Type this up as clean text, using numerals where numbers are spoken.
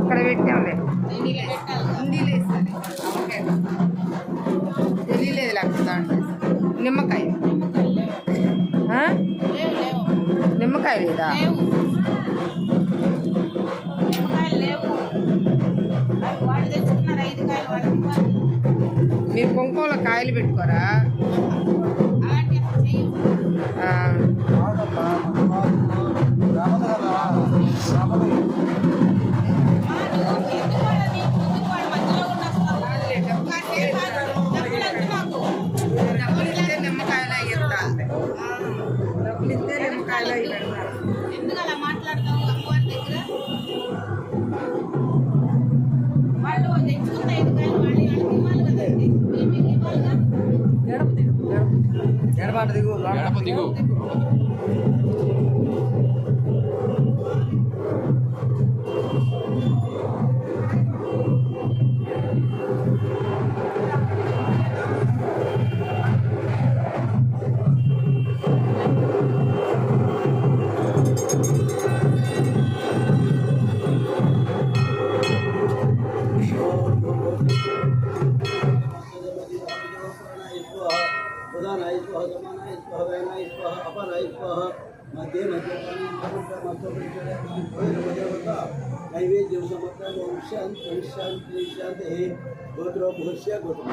అక్కడ పెట్టాంలే తెలియలేదు లేకపోతే దాంట్లో నిమ్మకాయ నిమ్మకాయ లేదా మీరు కుంకుమలో కాయలు పెట్టుకోరా నిమ్మకాయలు డబ్బులు ఇస్తే నిమ్మకాయలు ఎందుకు అలా మాట్లాడతావు అమ్మవారి దగ్గర వాళ్ళు తెచ్చుకున్న ఎందుకని వాళ్ళు ఇవ్వాలి కదండి మేము ఇవ్వాలిగా ఎడబాటు దిగు नैवेद्य शांति गोत्रो भूष्य गोत्र